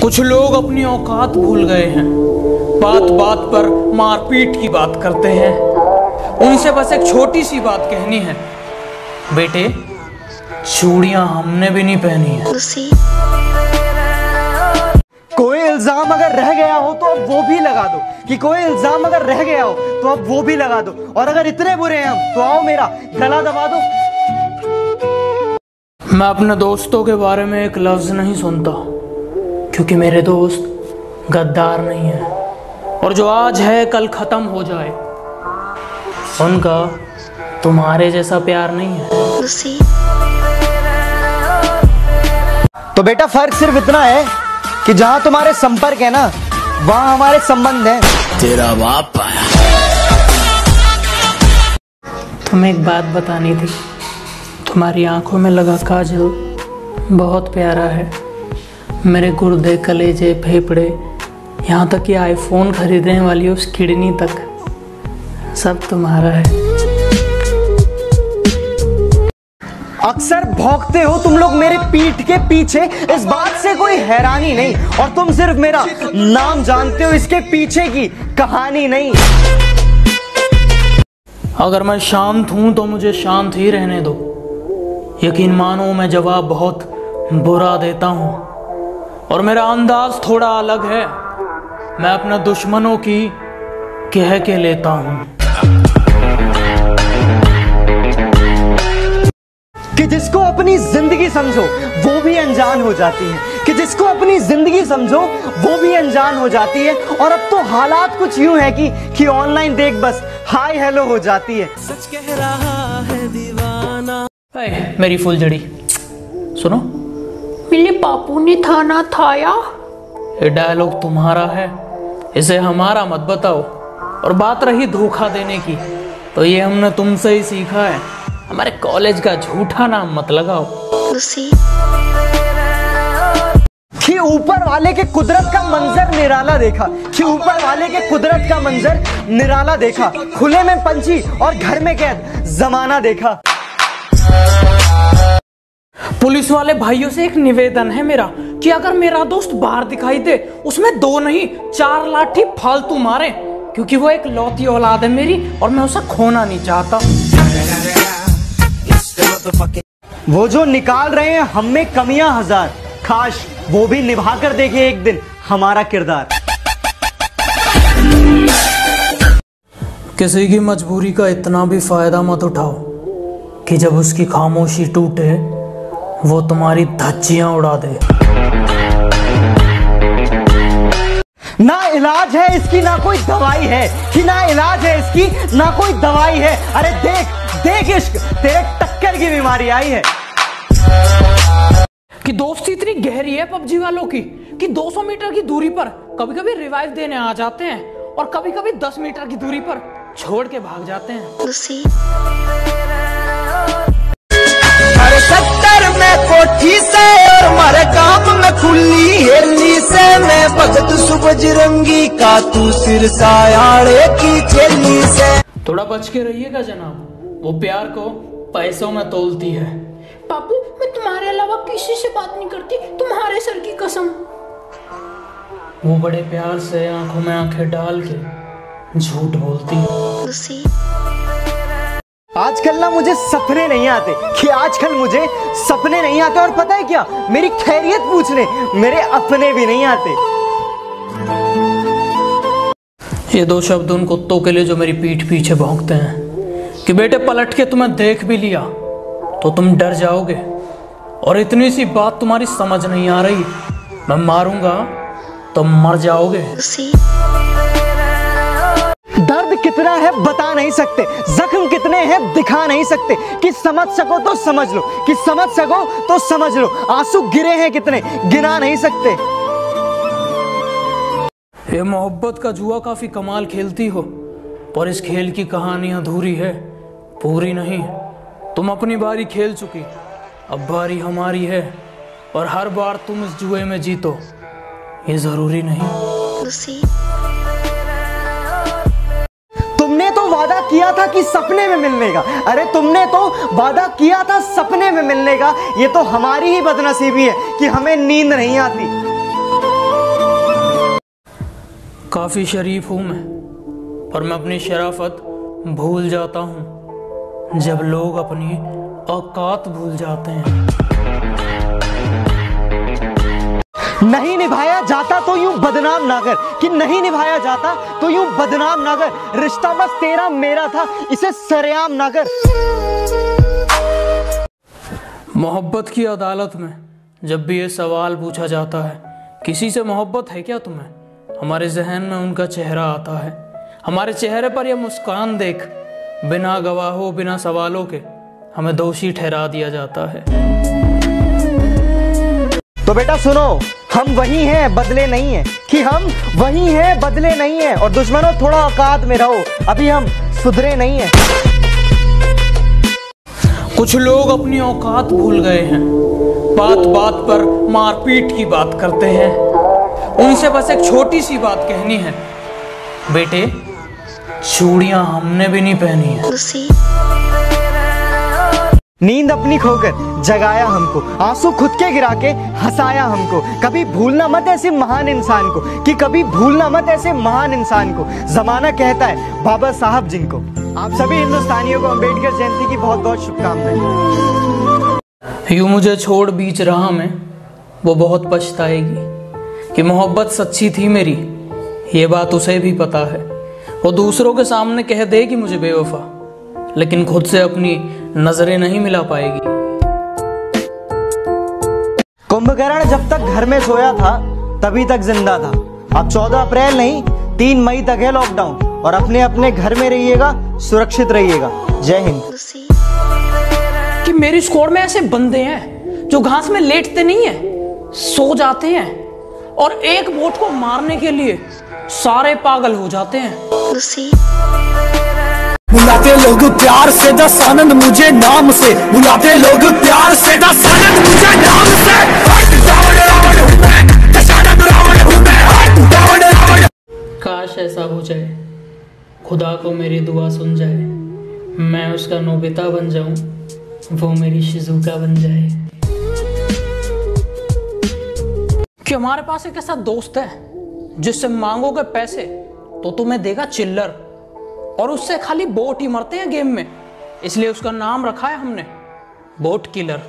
कुछ लोग अपनी औकात भूल गए हैं, बात बात पर मारपीट की बात करते हैं। उनसे बस एक छोटी सी बात कहनी है, बेटे चूड़ियां हमने भी नहीं पहनी है। कोई इल्जाम अगर रह गया हो तो अब वो भी लगा दो, कि कोई इल्जाम अगर रह गया हो तो अब वो भी लगा दो। और अगर इतने बुरे हैं हम तो आओ मेरा गला दबा दो। मैं अपने दोस्तों के बारे में एक लफ्ज नहीं सुनता, क्योंकि मेरे दोस्त गद्दार नहीं है, और जो आज है कल खत्म हो जाए। उनका तुम्हारे जैसा प्यार नहीं है। तो बेटा फर्क सिर्फ इतना है कि जहां तुम्हारे संपर्क है ना, वहां हमारे संबंध है। तेरा बाप आया। तुम्हें एक बात बतानी थी, तुम्हारी आंखों में लगा काजल बहुत प्यारा है। मेरे गुर्दे, कलेजे, फेफड़े, यहाँ तक कि आईफोन खरीदने वाली उस किडनी तक, सब तुम्हारा है। अक्सर भौंकते हो तुम लोग मेरे पीठ के पीछे, इस बात से कोई हैरानी नहीं, और तुम सिर्फ मेरा नाम जानते हो, इसके पीछे की कहानी नहीं। अगर मैं शांत हूं तो मुझे शांत ही रहने दो। यकीन मानो मैं जवाब बहुत बुरा देता हूं, और मेरा अंदाज थोड़ा अलग है। मैं अपने दुश्मनों की कह के लेता हूं कि जिसको अपनी जिंदगी समझो वो भी अनजान हो जाती है, कि जिसको अपनी जिंदगी समझो वो भी अनजान हो जाती है। और अब तो हालात कुछ यूं है कि ऑनलाइन देख बस हाय हेलो हो जाती है। सच कह रहा है दीवाना। मेरी फुलझड़ी सुनो। मेरे बापू ने थाना थाया। ये डायलॉग तुम्हारा है, इसे हमारा मत बताओ। और बात रही धोखा देने की, तो ये हमने तुमसे ही सीखा है। हमारे कॉलेज का झूठा नाम मत लगाओ। कि ऊपर वाले के कुदरत का मंजर निराला देखा, कि ऊपर वाले के कुदरत का मंजर निराला देखा। खुले में पंछी और घर में कैद जमाना देखा। पुलिस वाले भाइयों से एक निवेदन है मेरा, कि अगर मेरा दोस्त बाहर दिखाई दे, उसमें 2 नहीं 4 लाठी फालतू मारे, क्योंकि वो एक लौती औलाद है मेरी, और मैं उसे खोना नहीं चाहता। वो जो निकाल रहे हैं हम में कमियां हजार, काश वो भी निभा कर देखे एक दिन हमारा किरदार। किसी की मजबूरी का इतना भी फायदा मत उठाओ कि जब उसकी खामोशी टूटे वो तुम्हारी धज्जियां उड़ा दे। ना इलाज है इसकी ना कोई दवाई है, कि ना इलाज है इसकी ना कोई दवाई है। अरे देख देख इश्क, तेरे टक्कर की बीमारी आई है। कि दोस्ती इतनी गहरी है पबजी वालों की, कि 200 मीटर की दूरी पर कभी कभी रिवाइव देने आ जाते हैं, और कभी कभी 10 मीटर की दूरी पर छोड़ के भाग जाते हैं। अरे 70 में कोठी से और मारे काम में खुली हेली से, मैं भगत सुबजरंगी का तू सिर सायाड़े की चेली से। थोड़ा बच के रहिएगा जनाब, वो प्यार को पैसों में तोलती है। बापू मैं तुम्हारे अलावा किसी से बात नहीं करती, तुम्हारे सर की कसम। वो बड़े प्यार से आंखों में आंखें डाल के झूठ बोलती है। आजकल ना मुझे सपने नहीं आते, कि आजकल मुझे सपने नहीं आते। और पता है क्या, मेरी खैरियत पूछने मेरे अपने भी नहीं आते। ये 2 शब्द उन कुत्तों के लिए जो मेरी पीठ पीछे भौंकते हैं, कि बेटे पलट के तुम्हें देख भी लिया तो तुम डर जाओगे, और इतनी सी बात तुम्हारी समझ नहीं आ रही, मैं मारूंगा तो मर जाओगे। दर्द कितना है बता नहीं सकते, जख्म कितने हैं दिखा नहीं सकते, कि समझ सको तो समझ लो, कि समझ सको तो समझ लो। आंसू गिरे हैं कितने गिना नहीं सकते। ये मोहब्बत का जुआ काफी कमाल खेलती हो, पर इस खेल की कहानी अधूरी है, पूरी नहीं। तुम अपनी बारी खेल चुकी, अब बारी हमारी है, और हर बार तुम इस जुए में जीतो ये जरूरी नहीं। तुमने तो वादा किया था कि सपने में मिलने का, अरे तुमने तो वादा किया था सपने में मिलने का। ये तो हमारी ही बदनसीबी है कि हमें नींद नहीं आती। काफ़ी शरीफ हूँ मैं, पर मैं अपनी शराफत भूल जाता हूँ जब लोग अपनी औकात भूल जाते हैं। नहीं निभाया जाता तो यूं बदनाम ना कर, कि नहीं निभाया जाता तो यूं बदनाम ना कर। रिश्ता बस तेरा मेरा था, इसे सरेआम ना कर। मोहब्बत की अदालत में जब भी ये सवाल पूछा जाता है, किसी से मोहब्बत है क्या तुम्हें, हमारे जहन में उनका चेहरा आता है। हमारे चेहरे पर यह मुस्कान देख बिना गवाहों बिना सवालों के हमें दोषी ठहरा दिया जाता है। तो बेटा सुनो, हम वही हैं बदले नहीं हैं, कि हम वही हैं बदले नहीं हैं। और दुश्मनों थोड़ा औकात में रहो, अभी हम सुधरे नहीं हैं। कुछ लोग अपनी औकात भूल गए हैं, बात बात पर मारपीट की बात करते हैं। उनसे बस एक छोटी सी बात कहनी है, बेटे चूड़ियां हमने भी नहीं पहनी है। नींद अपनी खोकर जगाया हमको, आंसू खुद के गिरा के हंसाया हमको। कभी भूलना मत ऐसे महान इंसान को, कि कभी भूलना मत ऐसे महान इंसान को। जमाना कहता है बाबा साहब जिनको। आप सभी हिंदुस्तानियों को अम्बेडकर जयंती की बहुत बहुत शुभकामनाएं। यूं मुझे छोड़ बीच राह में वो बहुत पछताएगी कि मोहब्बत सच्ची थी मेरी, ये बात उसे भी पता है। वो दूसरों के सामने कह देगी मुझे बेवफा, लेकिन खुद से अपनी नजरें नहीं मिला पाएगी। कुंभकर्ण जब तक घर में सोया था तभी तक जिंदा था। अब 14 अप्रैल नहीं 3 मई तक है लॉकडाउन, और अपने अपने घर में रहिएगा, सुरक्षित रहिएगा। जय हिंद। कि मेरी स्क्वाड में ऐसे बंदे हैं जो घास में लेटते नहीं है, सो जाते हैं, और एक बोट को मारने के लिए सारे पागल हो जाते हैं। बुलाते लोग प्यार से दस आनंद मुझे नाम से, बुलाते लोग प्यार से दस आनंद मुझे नाम से। काश ऐसा हो जाए, खुदा को मेरी दुआ सुन जाए, मैं उसका नोबिता बन जाऊं, वो मेरी शिजुका बन जाए। कि हमारे पास एक ऐसा दोस्त है जिससे मांगोगे पैसे तो तुम्हें देगा चिल्लर, और उससे खाली बोट ही मरते हैं गेम में, इसलिए उसका नाम रखा है हमने बोट किलर।